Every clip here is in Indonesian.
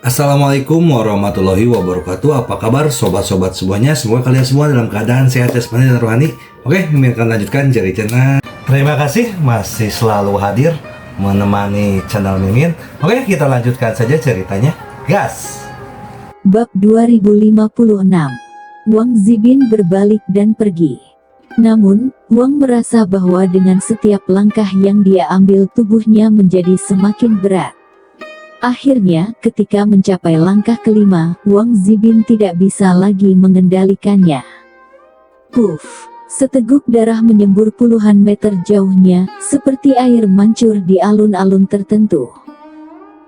Assalamualaikum warahmatullahi wabarakatuh. Apa kabar sobat-sobat semuanya? Semoga kalian semua dalam keadaan sehat jasmani dan rohani. Oke, Mimin akan lanjutkan Jari Channel. Terima kasih masih selalu hadir menemani channel Mimin. Oke, kita lanjutkan saja ceritanya. Gas. Bab 2056. Wang Zibin berbalik dan pergi. Namun, Wang merasa bahwa dengan setiap langkah yang dia ambil tubuhnya menjadi semakin berat. Akhirnya, ketika mencapai langkah kelima, Wang Zibin tidak bisa lagi mengendalikannya. Puff! Seteguk darah menyembur puluhan meter jauhnya, seperti air mancur di alun-alun tertentu.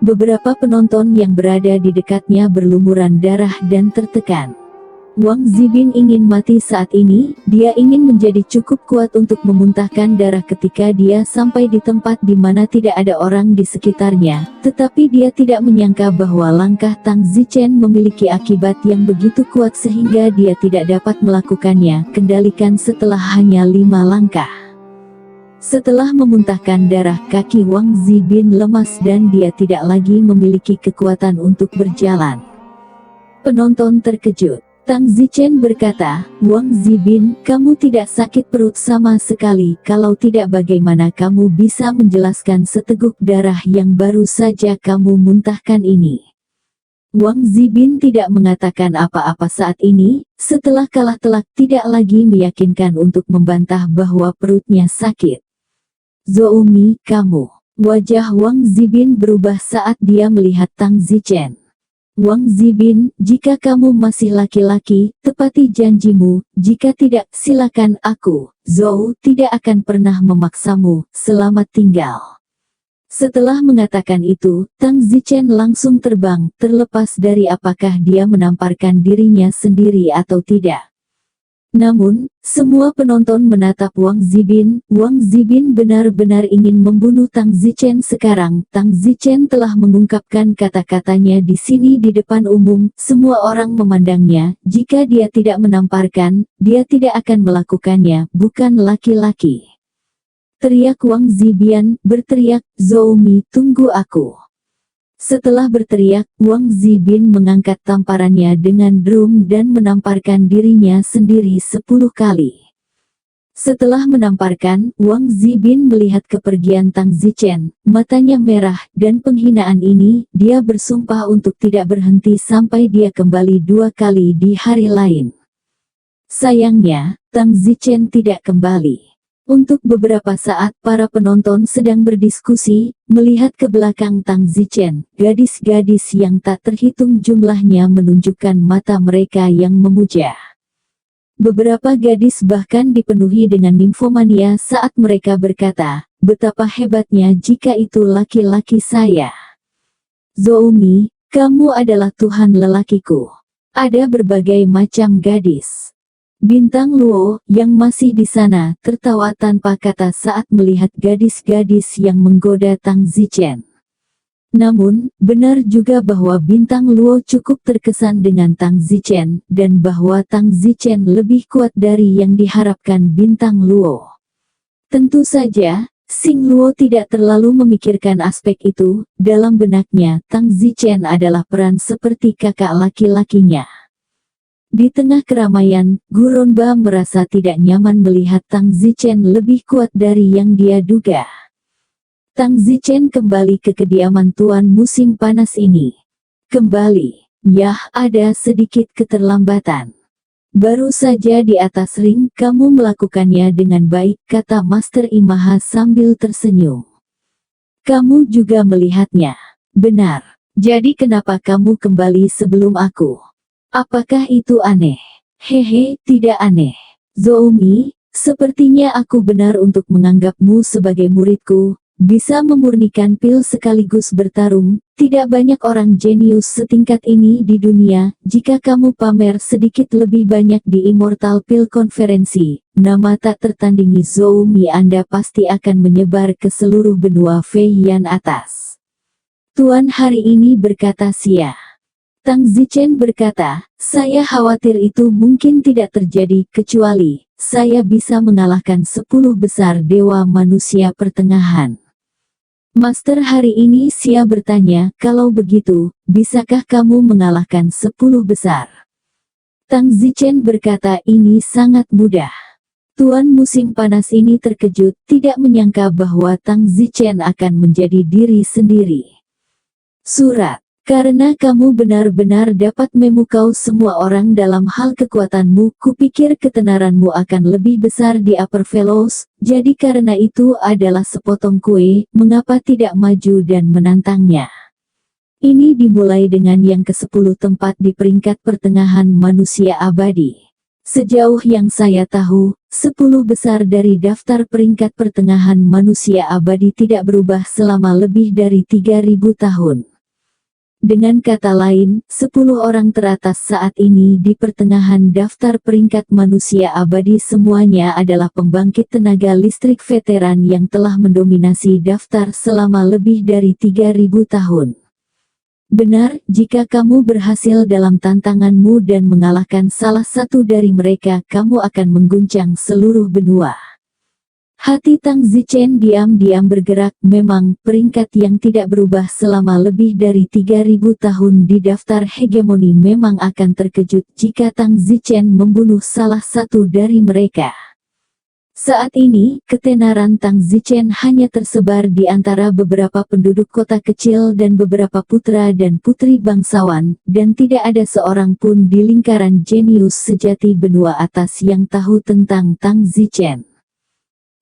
Beberapa penonton yang berada di dekatnya berlumuran darah dan tertekan. Wang Zibin ingin mati saat ini. Dia ingin menjadi cukup kuat untuk memuntahkan darah ketika dia sampai di tempat di mana tidak ada orang di sekitarnya. Tetapi dia tidak menyangka bahwa langkah Tang Zichen memiliki akibat yang begitu kuat sehingga dia tidak dapat melakukannya. Kendalikan setelah hanya 5 langkah. Setelah memuntahkan darah, kaki Wang Zibin lemas dan dia tidak lagi memiliki kekuatan untuk berjalan. Penonton terkejut. Tang Zichen berkata, "Wang Zibin, kamu tidak sakit perut sama sekali. Kalau tidak, bagaimana kamu bisa menjelaskan seteguk darah yang baru saja kamu muntahkan ini?" Wang Zibin tidak mengatakan apa-apa saat ini. Setelah kalah telak, tidak lagi meyakinkan untuk membantah bahwa perutnya sakit. "Zoumi, kamu." Wajah Wang Zibin berubah saat dia melihat Tang Zichen. "Wang Zibin, jika kamu masih laki-laki, tepati janjimu. Jika tidak, silakan. Aku, Zhou, tidak akan pernah memaksamu. Selamat tinggal." Setelah mengatakan itu, Tang Zichen langsung terbang, terlepas dari apakah dia menamparkan dirinya sendiri atau tidak. Namun, semua penonton menatap Wang Zibin. Wang Zibin benar-benar ingin membunuh Tang Zichen sekarang. Tang Zichen telah mengungkapkan kata-katanya di sini di depan umum. Semua orang memandangnya. Jika dia tidak menamparkan, dia tidak akan melakukannya. Bukan laki-laki. Teriak Wang Zibin, berteriak, "Zoumi, tunggu aku." Setelah berteriak, Wang Zibin mengangkat tamparannya dengan drum dan menamparkan dirinya sendiri 10 kali. Setelah menamparkan, Wang Zibin melihat kepergian Tang Zichen, matanya merah, dan penghinaan ini, dia bersumpah untuk tidak berhenti sampai dia kembali 2 kali di hari lain. Sayangnya, Tang Zichen tidak kembali. Untuk beberapa saat para penonton sedang berdiskusi, melihat ke belakang Tang Zichen. Gadis-gadis yang tak terhitung jumlahnya menunjukkan mata mereka yang memuja. Beberapa gadis bahkan dipenuhi dengan nimfomania saat mereka berkata, "Betapa hebatnya jika itu laki-laki saya. Zoumi, kamu adalah Tuhan lelakiku." Ada berbagai macam gadis. Bintang Luo, yang masih di sana, tertawa tanpa kata saat melihat gadis-gadis yang menggoda Tang Zichen. Namun, benar juga bahwa Bintang Luo cukup terkesan dengan Tang Zichen, dan bahwa Tang Zichen lebih kuat dari yang diharapkan Bintang Luo. Tentu saja, Xing Luo tidak terlalu memikirkan aspek itu. Dalam benaknya, Tang Zichen adalah peran seperti kakak laki-lakinya. Di tengah keramaian, Guronba merasa tidak nyaman melihat Tang Zichen lebih kuat dari yang dia duga. Tang Zichen kembali ke kediaman tuan musim panas ini. Kembali. Yah, ada sedikit keterlambatan. Baru saja di atas ring, kamu melakukannya dengan baik, kata Master Imaha sambil tersenyum. Kamu juga melihatnya. Benar. Jadi kenapa kamu kembali sebelum aku? Apakah itu aneh? Hehe, tidak aneh. Zoumi, sepertinya aku benar untuk menganggapmu sebagai muridku. Bisa memurnikan pil sekaligus bertarung. Tidak banyak orang jenius setingkat ini di dunia. Jika kamu pamer sedikit lebih banyak di Immortal Pill Konferensi, nama tak tertandingi Zoumi Anda pasti akan menyebar ke seluruh benua Feiyan atas. Tuan hari ini berkata sia. Tang Zichen berkata, "Saya khawatir itu mungkin tidak terjadi, kecuali saya bisa mengalahkan 10 besar dewa manusia pertengahan." Master hari ini Xia bertanya, kalau begitu, bisakah kamu mengalahkan 10 besar? Tang Zichen berkata, ini sangat mudah. Tuan musim panas ini terkejut, tidak menyangka bahwa Tang Zichen akan menjadi diri sendiri. Surat. Karena kamu benar-benar dapat memukau semua orang dalam hal kekuatanmu, kupikir ketenaranmu akan lebih besar di Upper Fellows, jadi karena itu adalah sepotong kue, mengapa tidak maju dan menantangnya? Ini dimulai dengan yang ke-10 tempat di peringkat pertengahan manusia abadi. Sejauh yang saya tahu, 10 besar dari daftar peringkat pertengahan manusia abadi tidak berubah selama lebih dari 3000 tahun. Dengan kata lain, 10 orang teratas saat ini di pertengahan daftar peringkat manusia abadi semuanya adalah pembangkit tenaga listrik veteran yang telah mendominasi daftar selama lebih dari 3000 tahun. Benar, jika kamu berhasil dalam tantanganmu dan mengalahkan salah satu dari mereka, kamu akan mengguncang seluruh benua. Hati Tang Zichen diam-diam bergerak. Memang, peringkat yang tidak berubah selama lebih dari 3000 tahun di daftar hegemoni memang akan terkejut jika Tang Zichen membunuh salah satu dari mereka. Saat ini, ketenaran Tang Zichen hanya tersebar di antara beberapa penduduk kota kecil dan beberapa putra dan putri bangsawan, dan tidak ada seorang pun di lingkaran jenius sejati benua atas yang tahu tentang Tang Zichen.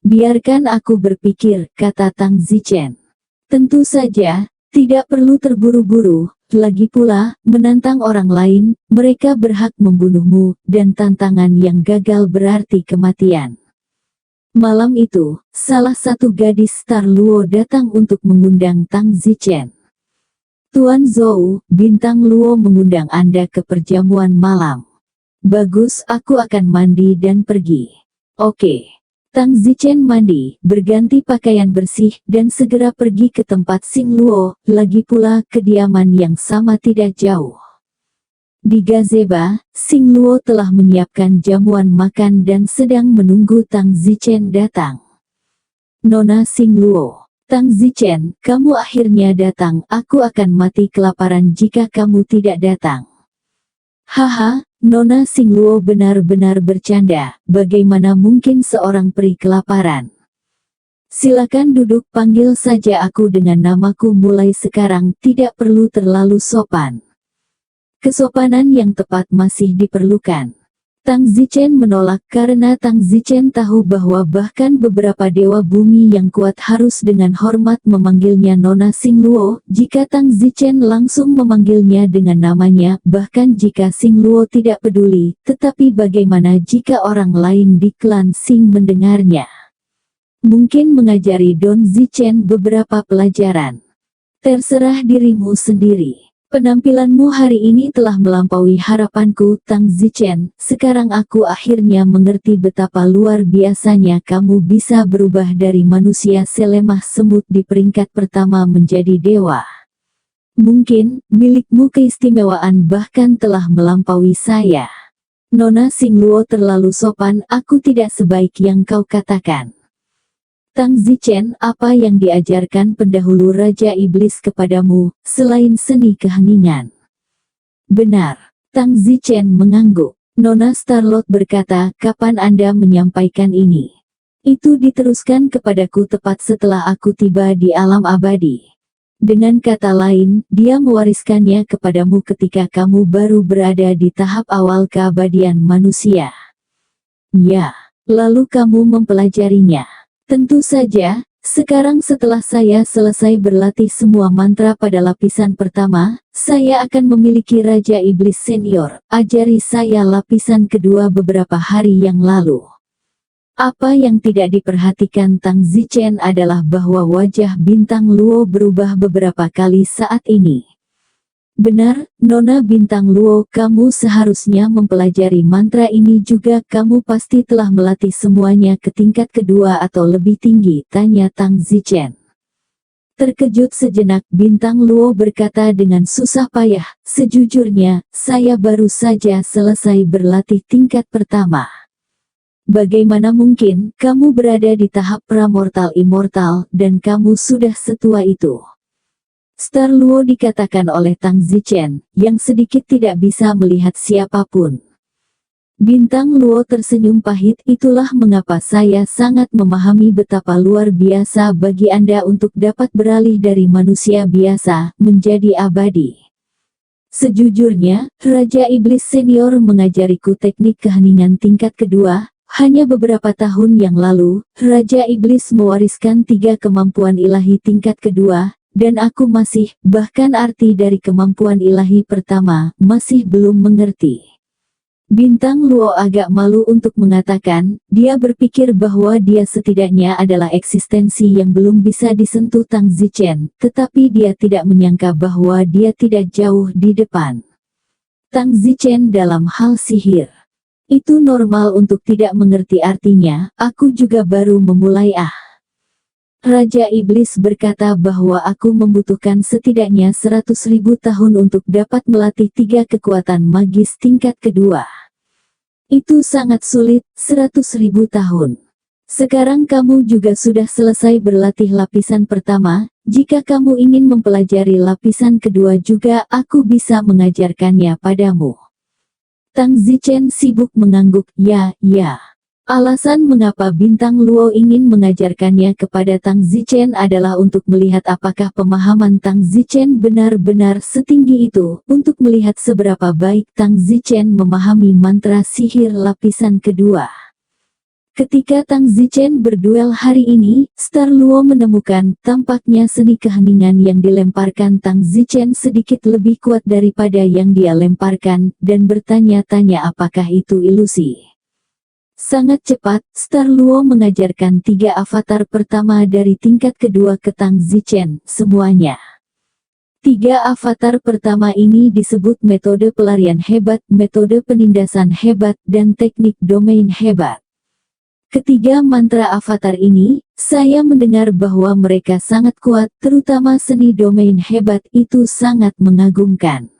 Biarkan aku berpikir, kata Tang Zichen. Tentu saja, tidak perlu terburu-buru, lagi pula, menantang orang lain, mereka berhak membunuhmu, dan tantangan yang gagal berarti kematian. Malam itu, salah satu gadis Star Luo datang untuk mengundang Tang Zichen. Tuan Zhou, bintang Luo mengundang Anda ke perjamuan malam. Bagus, aku akan mandi dan pergi. Oke. Tang Zichen mandi, berganti pakaian bersih, dan segera pergi ke tempat Xing Luo, lagi pula kediaman yang sama tidak jauh. Di gazebo, Xing Luo telah menyiapkan jamuan makan dan sedang menunggu Tang Zichen datang. Nona Xing Luo, Tang Zichen, kamu akhirnya datang, aku akan mati kelaparan jika kamu tidak datang. Haha, Nona Xing Luo benar-benar bercanda, bagaimana mungkin seorang peri kelaparan? Silakan duduk, panggil saja aku dengan namaku mulai sekarang, tidak perlu terlalu sopan. Kesopanan yang tepat masih diperlukan. Tang Zichen menolak karena Tang Zichen tahu bahwa bahkan beberapa dewa bumi yang kuat harus dengan hormat memanggilnya Nona Xing Luo. Jika Tang Zichen langsung memanggilnya dengan namanya, bahkan jika Xing Luo tidak peduli, tetapi bagaimana jika orang lain di klan Xing mendengarnya? Mungkin mengajari Don Zichen beberapa pelajaran. Terserah dirimu sendiri. Penampilanmu hari ini telah melampaui harapanku, Tang Zichen. Sekarang aku akhirnya mengerti betapa luar biasanya kamu bisa berubah dari manusia selemah semut di peringkat pertama menjadi dewa. Mungkin, milikmu keistimewaan bahkan telah melampaui saya. Nona Xing Luo terlalu sopan, aku tidak sebaik yang kau katakan. Tang Zichen, apa yang diajarkan pendahulu Raja Iblis kepadamu, selain seni keheningan? Benar. Tang Zichen mengangguk. Nona Starlord berkata, kapan Anda menyampaikan ini? Itu diteruskan kepadaku tepat setelah aku tiba di alam abadi. Dengan kata lain, dia mewariskannya kepadamu ketika kamu baru berada di tahap awal keabadian manusia. Ya, lalu kamu mempelajarinya. Tentu saja, sekarang setelah saya selesai berlatih semua mantra pada lapisan pertama, saya akan memiliki Raja Iblis Senior. Ajari saya lapisan kedua beberapa hari yang lalu. Apa yang tidak diperhatikan Tang Zichen adalah bahwa wajah bintang Luo berubah beberapa kali saat ini. Benar, Nona Bintang Luo, kamu seharusnya mempelajari mantra ini juga. Kamu pasti telah melatih semuanya ke tingkat kedua atau lebih tinggi, tanya Tang Zichen. Terkejut sejenak, Bintang Luo berkata dengan susah payah, sejujurnya, saya baru saja selesai berlatih tingkat pertama. Bagaimana mungkin kamu berada di tahap pramortal immortal dan kamu sudah setua itu? Star Luo dikatakan oleh Tang Zichen, yang sedikit tidak bisa melihat siapapun. Bintang Luo tersenyum pahit, itulah mengapa saya sangat memahami betapa luar biasa bagi Anda untuk dapat beralih dari manusia biasa menjadi abadi. Sejujurnya, Raja Iblis Senior mengajariku teknik keheningan tingkat kedua. Hanya beberapa tahun yang lalu, Raja Iblis mewariskan 3 kemampuan ilahi tingkat kedua, dan aku masih, bahkan arti dari kemampuan ilahi pertama, masih belum mengerti. Bintang Luo agak malu untuk mengatakan, dia berpikir bahwa dia setidaknya adalah eksistensi yang belum bisa disentuh Tang Zichen, tetapi dia tidak menyangka bahwa dia tidak jauh di depan Tang Zichen dalam hal sihir. Itu normal untuk tidak mengerti artinya, aku juga baru memulai. Raja Iblis berkata bahwa aku membutuhkan setidaknya 100.000 tahun untuk dapat melatih 3 kekuatan magis tingkat kedua. Itu sangat sulit, 100.000 tahun. Sekarang kamu juga sudah selesai berlatih lapisan pertama, jika kamu ingin mempelajari lapisan kedua juga aku bisa mengajarkannya padamu. Tang Zichen sibuk mengangguk, ya. Alasan mengapa Bintang Luo ingin mengajarkannya kepada Tang Zichen adalah untuk melihat apakah pemahaman Tang Zichen benar-benar setinggi itu, untuk melihat seberapa baik Tang Zichen memahami mantra sihir lapisan kedua. Ketika Tang Zichen berduel hari ini, Star Luo menemukan tampaknya seni keheningan yang dilemparkan Tang Zichen sedikit lebih kuat daripada yang dia lemparkan, dan bertanya-tanya apakah itu ilusi. Sangat cepat, Star Luo mengajarkan 3 avatar pertama dari tingkat kedua ke Tang Zichen, semuanya. 3 avatar pertama ini disebut metode pelarian hebat, metode penindasan hebat, dan teknik domain hebat. Ketiga mantra avatar ini, saya mendengar bahwa mereka sangat kuat, terutama seni domain hebat itu sangat mengagumkan.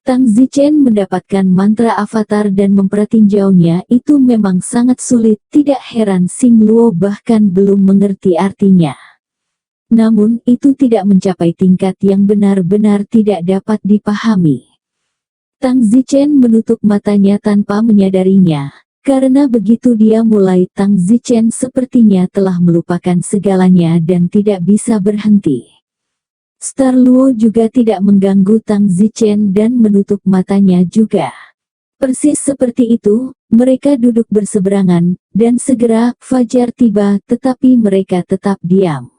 Tang Zichen mendapatkan mantra avatar dan mempertinjaunya, itu memang sangat sulit, tidak heran Xing Luo bahkan belum mengerti artinya. Namun, itu tidak mencapai tingkat yang benar-benar tidak dapat dipahami. Tang Zichen menutup matanya tanpa menyadarinya. Karena begitu dia mulai, Tang Zichen sepertinya telah melupakan segalanya dan tidak bisa berhenti. Star Luo juga tidak mengganggu Tang Zichen dan menutup matanya juga. Persis seperti itu, mereka duduk berseberangan, dan segera, fajar tiba, tetapi mereka tetap diam.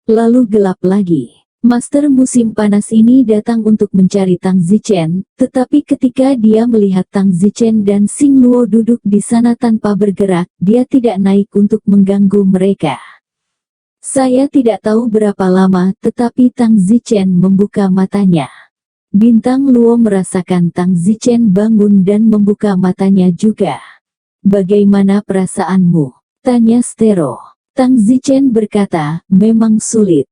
Lalu gelap lagi. Master musim panas ini datang untuk mencari Tang Zichen, tetapi ketika dia melihat Tang Zichen dan Xing Luo duduk di sana tanpa bergerak, dia tidak naik untuk mengganggu mereka. Saya tidak tahu berapa lama, tetapi Tang Zichen membuka matanya. Bintang Luo merasakan Tang Zichen bangun dan membuka matanya juga. Bagaimana perasaanmu? Tanya Stero. Tang Zichen berkata, memang sulit.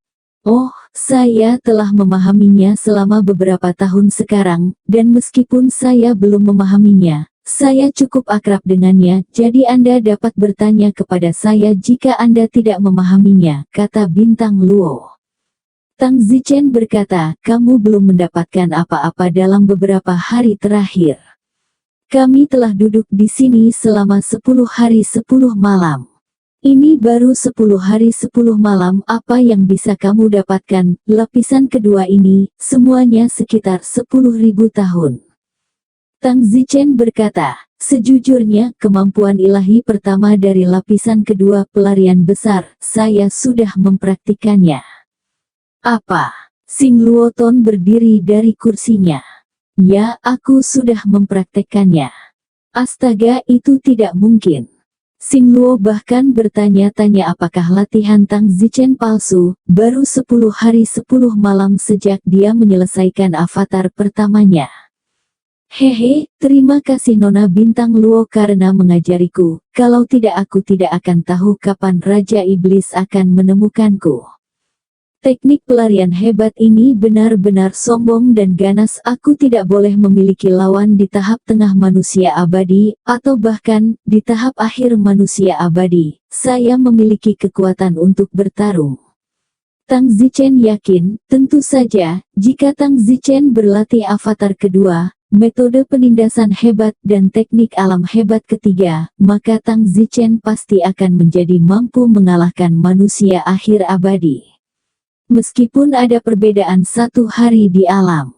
Oh, saya telah memahaminya selama beberapa tahun sekarang, dan meskipun saya belum memahaminya, saya cukup akrab dengannya, jadi Anda dapat bertanya kepada saya jika Anda tidak memahaminya, kata Bintang Luo. Tang Zichen berkata, kamu belum mendapatkan apa-apa dalam beberapa hari terakhir. Kami telah duduk di sini selama 10 hari 10 malam. Ini baru 10 hari 10 malam, apa yang bisa kamu dapatkan? Lapisan kedua ini, semuanya sekitar 10.000 tahun. Tang Zichen berkata, sejujurnya, kemampuan ilahi pertama dari lapisan kedua pelarian besar, saya sudah mempraktikannya. Apa? Xing Luo Ton berdiri dari kursinya. Ya, aku sudah mempraktekkannya. Astaga, itu tidak mungkin. Xing Luo bahkan bertanya-tanya apakah latihan Tang Zichen palsu, baru 10 hari 10 malam sejak dia menyelesaikan avatar pertamanya. Hehe, terima kasih Nona Bintang Luo karena mengajariku, kalau tidak aku tidak akan tahu kapan Raja Iblis akan menemukanku. Teknik pelarian hebat ini benar-benar sombong dan ganas. Aku tidak boleh memiliki lawan di tahap tengah manusia abadi, atau bahkan di tahap akhir manusia abadi. Saya memiliki kekuatan untuk bertarung. Tang Zichen yakin, tentu saja, jika Tang Zichen berlatih avatar kedua, metode penindasan hebat dan teknik alam hebat ketiga, maka Tang Zichen pasti akan menjadi mampu mengalahkan manusia akhir abadi. Meskipun ada perbedaan 1 hari di alam,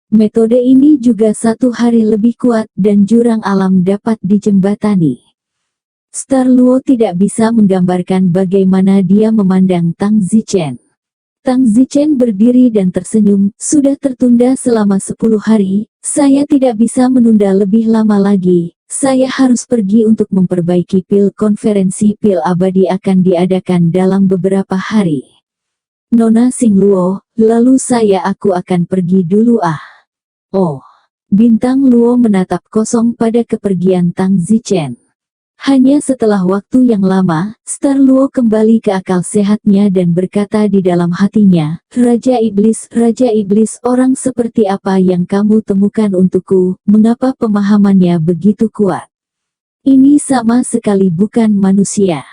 metode ini juga 1 hari lebih kuat dan jurang alam dapat dijembatani. Star Luo tidak bisa menggambarkan bagaimana dia memandang Tang Zichen. Tang Zichen berdiri dan tersenyum, sudah tertunda selama 10 hari, saya tidak bisa menunda lebih lama lagi, saya harus pergi untuk memperbaiki pil. Konferensi pil abadi akan diadakan dalam beberapa hari. Nona Xing Luo, lalu aku akan pergi dulu ah. Oh. Bintang Luo menatap kosong pada kepergian Tang Zichen. Hanya setelah waktu yang lama, Star Luo kembali ke akal sehatnya dan berkata di dalam hatinya, Raja Iblis, orang seperti apa yang kamu temukan untukku, mengapa pemahamannya begitu kuat? Ini sama sekali bukan manusia.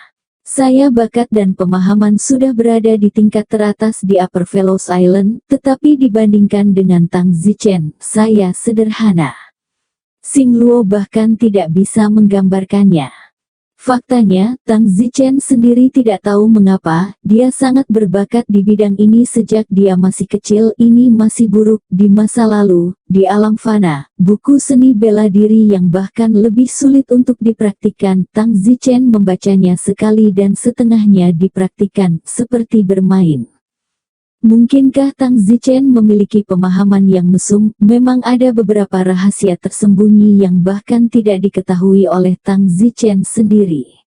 Saya bakat dan pemahaman sudah berada di tingkat teratas di Upper Velos Island, tetapi dibandingkan dengan Tang Zichen, saya sederhana. Xing Luo bahkan tidak bisa menggambarkannya. Faktanya, Tang Zichen sendiri tidak tahu mengapa, dia sangat berbakat di bidang ini sejak dia masih kecil. Ini masih buruk di masa lalu, di alam fana, buku seni bela diri yang bahkan lebih sulit untuk dipraktikkan. Tang Zichen membacanya sekali dan setengahnya dipraktikkan, seperti bermain. Mungkinkah Tang Zichen memiliki pemahaman yang mesum? Memang ada beberapa rahasia tersembunyi yang bahkan tidak diketahui oleh Tang Zichen sendiri.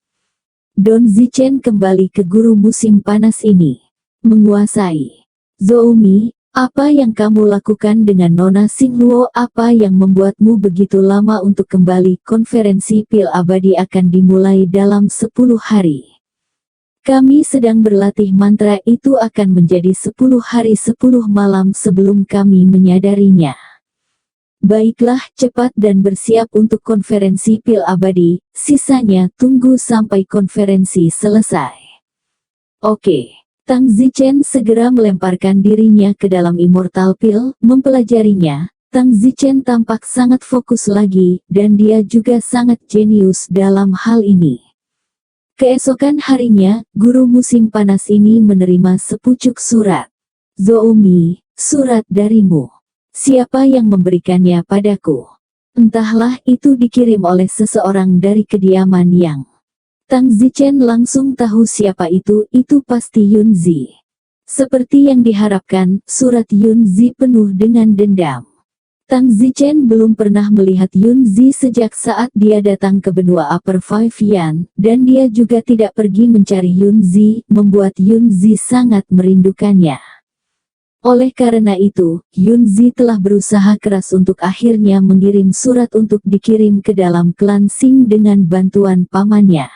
Don Zichen kembali ke guru musim panas ini. Menguasai. Zoumi, apa yang kamu lakukan dengan Nona Xing Luo? Apa yang membuatmu begitu lama untuk kembali? Konferensi pil abadi akan dimulai dalam 10 hari. Kami sedang berlatih mantra, itu akan menjadi 10 hari 10 malam sebelum kami menyadarinya. Baiklah, cepat dan bersiap untuk konferensi pil abadi, sisanya tunggu sampai konferensi selesai. Oke. Tang Zichen segera melemparkan dirinya ke dalam Immortal Pill, mempelajarinya. Tang Zichen tampak sangat fokus lagi, dan dia juga sangat jenius dalam hal ini. Keesokan harinya, guru musim panas ini menerima sepucuk surat. Zoumi, surat darimu. Siapa yang memberikannya padaku? Entahlah, itu dikirim oleh seseorang dari kediaman Yang. Tang Zichen langsung tahu siapa itu pasti Yun Zi. Seperti yang diharapkan, surat Yun Zi penuh dengan dendam. Tang Zichen belum pernah melihat Yun Zi sejak saat dia datang ke benua Upper Five Yan, dan dia juga tidak pergi mencari Yun Zi, membuat Yun Zi sangat merindukannya. Oleh karena itu, Yun Zi telah berusaha keras untuk akhirnya mengirim surat untuk dikirim ke dalam klan Xing dengan bantuan pamannya.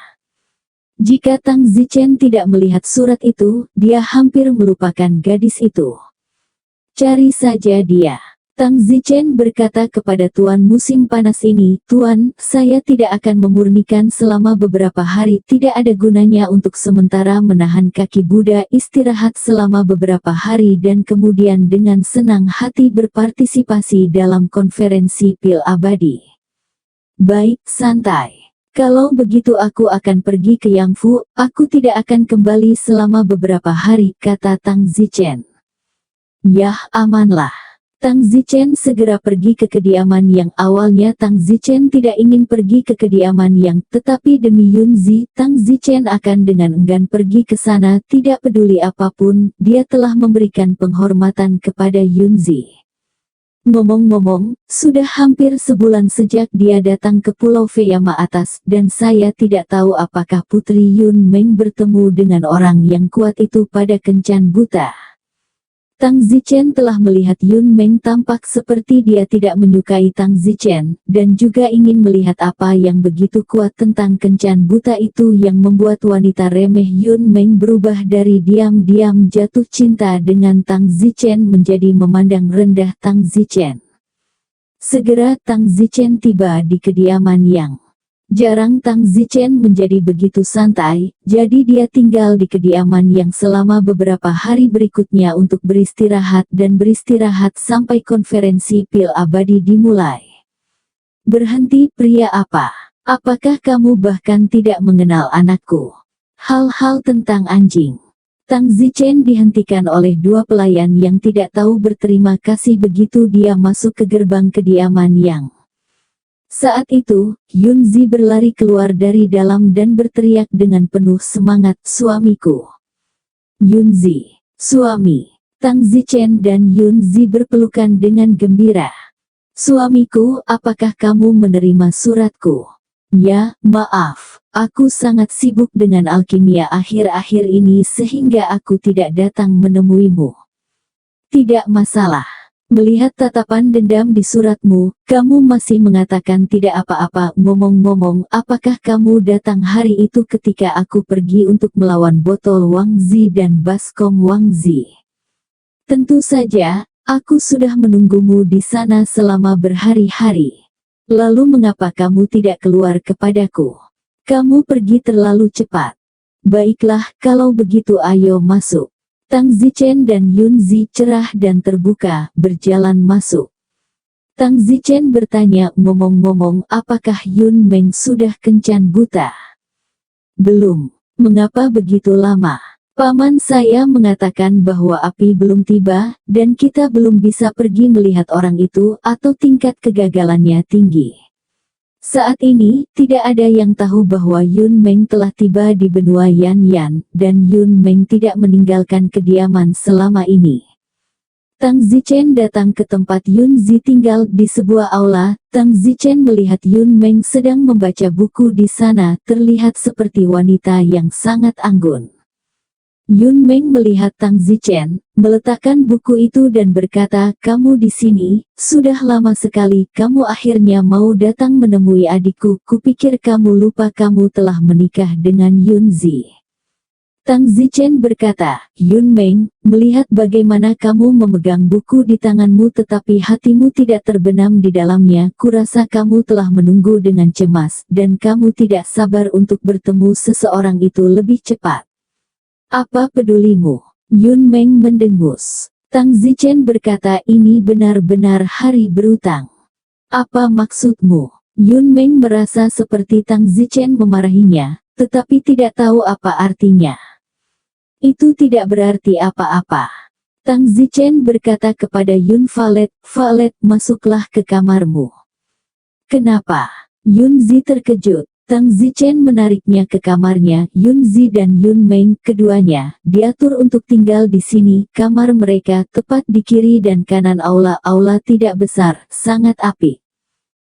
Jika Tang Zichen tidak melihat surat itu, dia hampir melupakan gadis itu. Cari saja dia. Tang Zichen berkata kepada Tuan musim panas ini, Tuan, saya tidak akan memurnikan selama beberapa hari. Tidak ada gunanya untuk sementara menahan kaki Buddha, istirahat selama beberapa hari dan kemudian dengan senang hati berpartisipasi dalam konferensi pil abadi. Baik, santai. Kalau begitu aku akan pergi ke Yangfu, aku tidak akan kembali selama beberapa hari, kata Tang Zichen. Yah, amanlah. Tang Zichen segera pergi ke kediaman Yang. Awalnya Tang Zichen tidak ingin pergi ke kediaman Yang, tetapi demi Yun Zi, Tang Zichen akan dengan enggan pergi ke sana. Tidak peduli apapun, dia telah memberikan penghormatan kepada Yun Zi. Ngomong-ngomong, sudah hampir sebulan sejak dia datang ke Pulau Feyama atas, dan saya tidak tahu apakah Putri Yun Meng bertemu dengan orang yang kuat itu pada kencan buta. Tang Zichen telah melihat Yun Meng tampak seperti dia tidak menyukai Tang Zichen, dan juga ingin melihat apa yang begitu kuat tentang kencan buta itu yang membuat wanita remeh Yun Meng berubah dari diam-diam jatuh cinta dengan Tang Zichen menjadi memandang rendah Tang Zichen. Segera Tang Zichen tiba di kediaman Yang. Jarang Tang Zichen menjadi begitu santai, jadi dia tinggal di kediaman Yang selama beberapa hari berikutnya untuk beristirahat dan beristirahat sampai konferensi pil abadi dimulai. Berhenti pria apa? Apakah kamu bahkan tidak mengenal anakku? Hal-hal tentang anjing. Tang Zichen dihentikan oleh dua pelayan yang tidak tahu berterima kasih begitu dia masuk ke gerbang kediaman Yang. Saat itu, Yun Zi berlari keluar dari dalam dan berteriak dengan penuh semangat, "Suamiku!" Yun Zi, suami. Tang Zichen dan Yun Zi berpelukan dengan gembira. "Suamiku, apakah kamu menerima suratku?" "Ya, maaf. Aku sangat sibuk dengan alkimia akhir-akhir ini sehingga aku tidak datang menemuimu." "Tidak masalah. Melihat tatapan dendam di suratmu, kamu masih mengatakan tidak apa-apa. Ngomong-ngomong, apakah kamu datang hari itu ketika aku pergi untuk melawan botol Wang Zi dan Baskom Wang Zi?" "Tentu saja, aku sudah menunggumu di sana selama berhari-hari. Lalu mengapa kamu tidak keluar kepadaku? Kamu pergi terlalu cepat." "Baiklah, kalau begitu ayo masuk." Tang Zichen dan Yun Zi cerah dan terbuka, berjalan masuk. Tang Zichen bertanya, "Ngomong-ngomong, apakah Yun Meng sudah kencan buta?" "Belum." "Mengapa begitu lama?" "Paman saya mengatakan bahwa api belum tiba, dan kita belum bisa pergi melihat orang itu, atau tingkat kegagalannya tinggi. Saat ini, tidak ada yang tahu bahwa Yun Meng telah tiba di benua Yan Yan, dan Yun Meng tidak meninggalkan kediaman selama ini." Tang Zichen datang ke tempat Yun Zi tinggal di sebuah aula. Tang Zichen melihat Yun Meng sedang membaca buku di sana, terlihat seperti wanita yang sangat anggun. Yun Meng melihat Tang Zichen, meletakkan buku itu dan berkata, "Kamu di sini, sudah lama sekali kamu akhirnya mau datang menemui adikku. Kupikir kamu lupa kamu telah menikah dengan Yun Zi." Tang Zichen berkata, "Yun Meng, melihat bagaimana kamu memegang buku di tanganmu tetapi hatimu tidak terbenam di dalamnya, kurasa kamu telah menunggu dengan cemas, dan kamu tidak sabar untuk bertemu seseorang itu lebih cepat. Apa pedulimu?" Yun Meng mendengus. Tang Zichen berkata, "Ini benar-benar hari berutang. Apa maksudmu?" Yun Meng merasa seperti Tang Zichen memarahinya, tetapi tidak tahu apa artinya. "Itu tidak berarti apa-apa." Tang Zichen berkata kepada Yun Valet, "Valet, masuklah ke kamarmu." "Kenapa?" Yun Zi terkejut. Tang Zichen menariknya ke kamarnya. Yun Zi dan Yun Meng, keduanya, diatur untuk tinggal di sini. Kamar mereka tepat di kiri dan kanan aula. Aula tidak besar, sangat apik.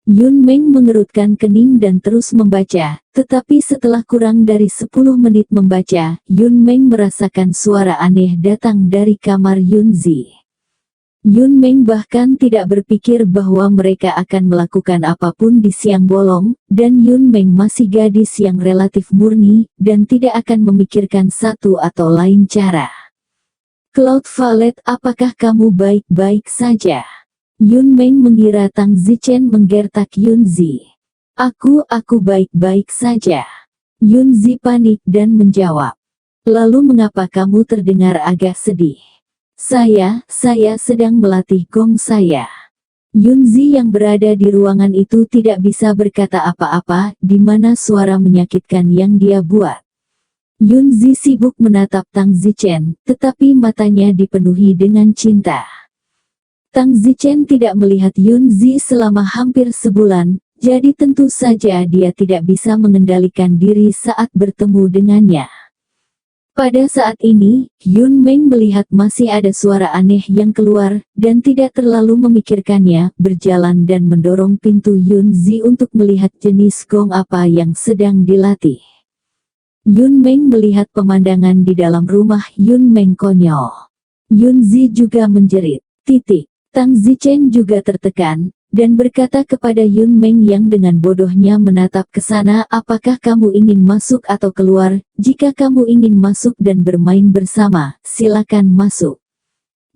Yun Meng mengerutkan kening dan terus membaca, tetapi setelah kurang dari 10 menit membaca, Yun Meng merasakan suara aneh datang dari kamar Yun Zi. Yun Meng bahkan tidak berpikir bahwa mereka akan melakukan apapun di siang bolong, dan Yun Meng masih gadis yang relatif murni, dan tidak akan memikirkan satu atau lain cara. "Cloud Valet, apakah kamu baik-baik saja?" Yun Meng mengira Tang Zichen menggertak Yun Zi. Aku baik-baik saja." Yun Zi panik dan menjawab. "Lalu mengapa kamu terdengar agak sedih?" Saya sedang melatih gong saya." Yun Zi yang berada di ruangan itu tidak bisa berkata apa-apa, di mana suara menyakitkan yang dia buat. Yun Zi sibuk menatap Tang Zichen, tetapi matanya dipenuhi dengan cinta. Tang Zichen tidak melihat Yun Zi selama hampir sebulan, jadi tentu saja dia tidak bisa mengendalikan diri saat bertemu dengannya. Pada saat ini, Yun Meng melihat masih ada suara aneh yang keluar, dan tidak terlalu memikirkannya, berjalan dan mendorong pintu Yun Zi untuk melihat jenis gong apa yang sedang dilatih. Yun Meng melihat pemandangan di dalam rumah Yun Meng konyol. Yunzi juga menjerit. Tang Zichen juga tertekan, dan berkata kepada Yun Meng yang dengan bodohnya menatap ke sana, apakah kamu ingin masuk atau keluar? Jika kamu ingin masuk dan bermain bersama, silakan masuk.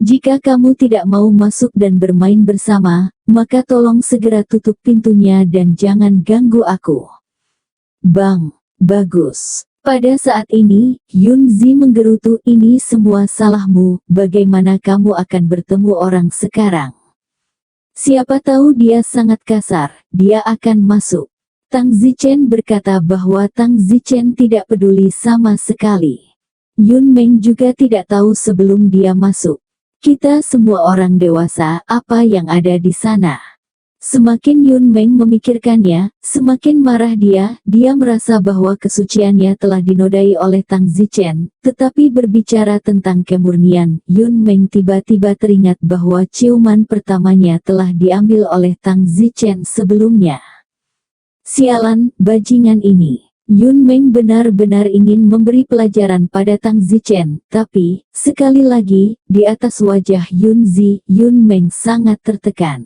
Jika kamu tidak mau masuk dan bermain bersama, maka tolong segera tutup pintunya dan jangan ganggu aku. Bang, bagus. Pada saat ini, Yunzi menggerutu, ini semua salahmu, bagaimana kamu akan bertemu orang sekarang? Siapa tahu dia sangat kasar, dia akan masuk. Tang Zichen berkata bahwa Tang Zichen tidak peduli sama sekali. Yun Meng juga tidak tahu sebelum dia masuk. Kita semua orang dewasa, apa yang ada di sana? Semakin Yun Meng memikirkannya, semakin marah dia merasa bahwa kesuciannya telah dinodai oleh Tang Zichen, tetapi berbicara tentang kemurnian, Yun Meng tiba-tiba teringat bahwa ciuman pertamanya telah diambil oleh Tang Zichen sebelumnya. Sialan, bajingan ini. Yun Meng benar-benar ingin memberi pelajaran pada Tang Zichen, tapi, sekali lagi, di atas wajah Yun Meng sangat tertekan.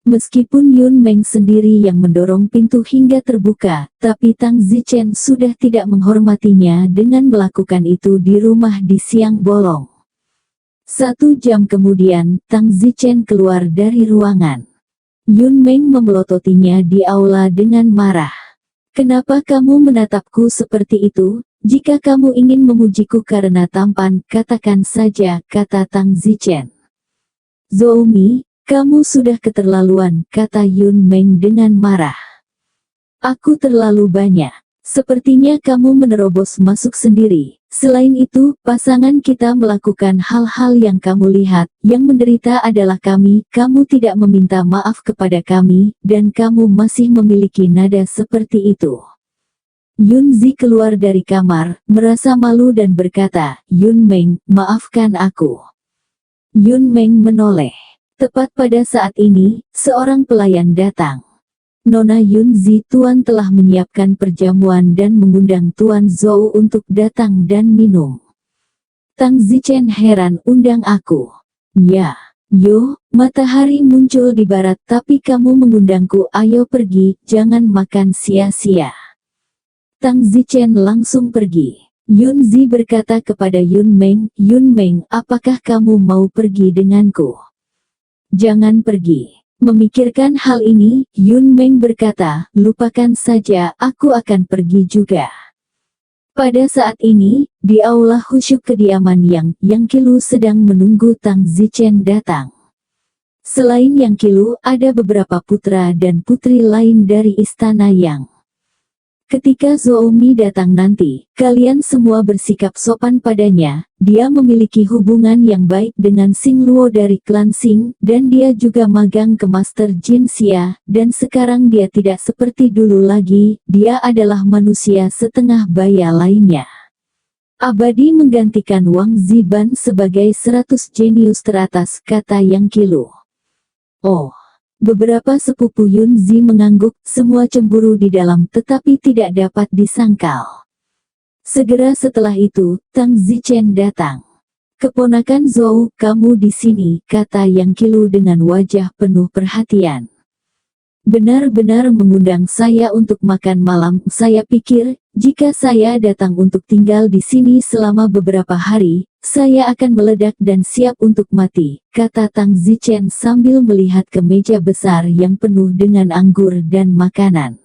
Meskipun Yun Meng sendiri yang mendorong pintu hingga terbuka, tapi Tang Zichen sudah tidak menghormatinya dengan melakukan itu di rumah di siang bolong. 1 jam kemudian, Tang Zichen keluar dari ruangan. Yun Meng memelototinya di aula dengan marah. Kenapa kamu menatapku seperti itu? Jika kamu ingin memujiku karena tampan, katakan saja, kata Tang Zichen. Zoumi, kamu sudah keterlaluan, kata Yun Meng dengan marah. Aku terlalu banyak. Sepertinya kamu menerobos masuk sendiri. Selain itu, pasangan kita melakukan hal-hal yang kamu lihat. Yang menderita adalah kami. Kamu tidak meminta maaf kepada kami, dan kamu masih memiliki nada seperti itu. Yunzi keluar dari kamar, merasa malu dan berkata, Yun Meng, maafkan aku. Yun Meng menoleh. Tepat pada saat ini, seorang pelayan datang. Nona Yunzi, Tuan telah menyiapkan perjamuan dan mengundang Tuan Zhou untuk datang dan minum. Tang Zichen heran, undang aku. Ya, matahari muncul di barat tapi kamu mengundangku, ayo pergi, jangan makan sia-sia. Tang Zichen langsung pergi. Yunzi berkata kepada Yun Meng, apakah kamu mau pergi denganku? Jangan pergi. Memikirkan hal ini, Yun Meng berkata, lupakan saja, aku akan pergi juga. Pada saat ini, di aula khusyuk kediaman Yang Qilu sedang menunggu Tang Zichen datang. Selain Yang Qilu, ada beberapa putra dan putri lain dari istana Yang. Ketika Zoumi datang nanti, kalian semua bersikap sopan padanya. Dia memiliki hubungan yang baik dengan Xing Luo dari klan Xing, dan dia juga magang ke Master Jin Xia, dan sekarang dia tidak seperti dulu lagi, dia adalah manusia setengah baya lainnya. Abadi menggantikan Wang Ziban sebagai 100 jenius teratas, kata Yang Qilu. Oh. Beberapa sepupu Yunzi mengangguk, semua cemburu di dalam tetapi tidak dapat disangkal. Segera setelah itu, Tang Zichen datang. Keponakan Zhou, kamu di sini, kata Yang Qilu dengan wajah penuh perhatian. Benar-benar mengundang saya untuk makan malam, saya pikir, jika saya datang untuk tinggal di sini selama beberapa hari, saya akan meledak dan siap untuk mati, kata Tang Zichen sambil melihat ke meja besar yang penuh dengan anggur dan makanan.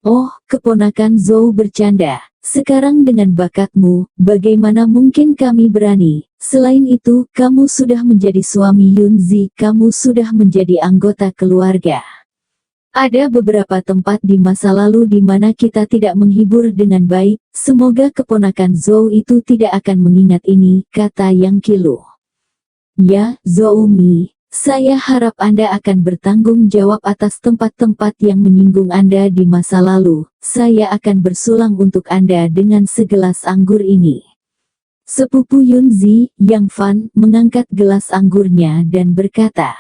Oh, keponakan Zhou bercanda, sekarang dengan bakatmu, bagaimana mungkin kami berani? Selain itu, kamu sudah menjadi suami Yunzi, kamu sudah menjadi anggota keluarga. Ada beberapa tempat di masa lalu di mana kita tidak menghibur dengan baik, semoga keponakan Zhou itu tidak akan mengingat ini, kata Yang Qilu. Ya, Zoumi, saya harap Anda akan bertanggung jawab atas tempat-tempat yang menyinggung Anda di masa lalu, saya akan bersulang untuk Anda dengan segelas anggur ini. Sepupu Yunzi, Yang Fan, mengangkat gelas anggurnya dan berkata,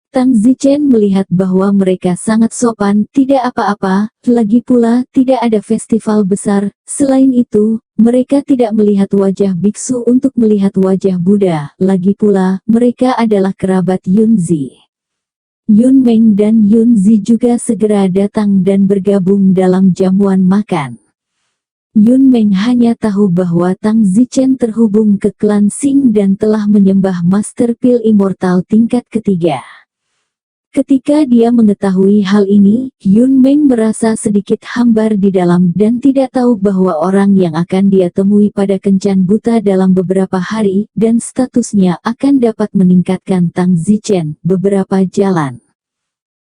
Tang Zichen melihat bahwa mereka sangat sopan, tidak apa-apa, lagi pula tidak ada festival besar. Selain itu, mereka tidak melihat wajah biksu untuk melihat wajah Buddha. Lagi pula, mereka adalah kerabat Yunzi. Yun Meng dan Yunzi juga segera datang dan bergabung dalam jamuan makan. Yun Meng hanya tahu bahwa Tang Zichen terhubung ke klan Xing dan telah menyembah Master Pil Immortal tingkat ketiga. Ketika dia mengetahui hal ini, Yun Meng merasa sedikit hambar di dalam dan tidak tahu bahwa orang yang akan dia temui pada kencan buta dalam beberapa hari dan statusnya akan dapat meningkatkan Tang Zichen beberapa jalan.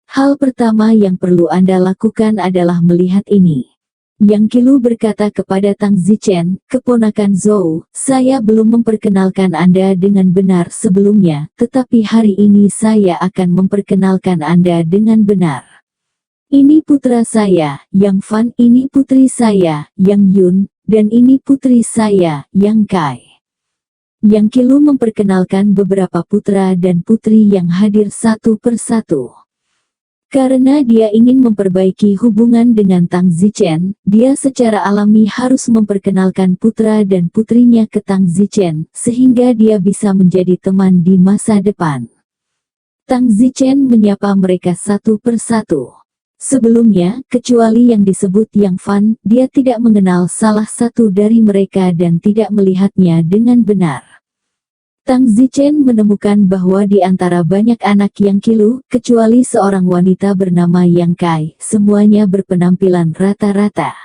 Hal pertama yang perlu Anda lakukan adalah melihat ini. Yang Qilu berkata kepada Tang Zichen, keponakan Zhou, saya belum memperkenalkan Anda dengan benar sebelumnya, tetapi hari ini saya akan memperkenalkan Anda dengan benar. Ini putra saya, Yang Fan, ini putri saya, Yang Yun, dan ini putri saya, Yang Kai. Yang Qilu memperkenalkan beberapa putra dan putri yang hadir satu persatu. Karena dia ingin memperbaiki hubungan dengan Tang Zichen, dia secara alami harus memperkenalkan putra dan putrinya ke Tang Zichen, sehingga dia bisa menjadi teman di masa depan. Tang Zichen menyapa mereka satu persatu. Sebelumnya, kecuali yang disebut Yang Fan, dia tidak mengenal salah satu dari mereka dan tidak melihatnya dengan benar. Tang Zichen menemukan bahwa di antara banyak anak Yang Qilu, kecuali seorang wanita bernama Yang Kai, semuanya berpenampilan rata-rata.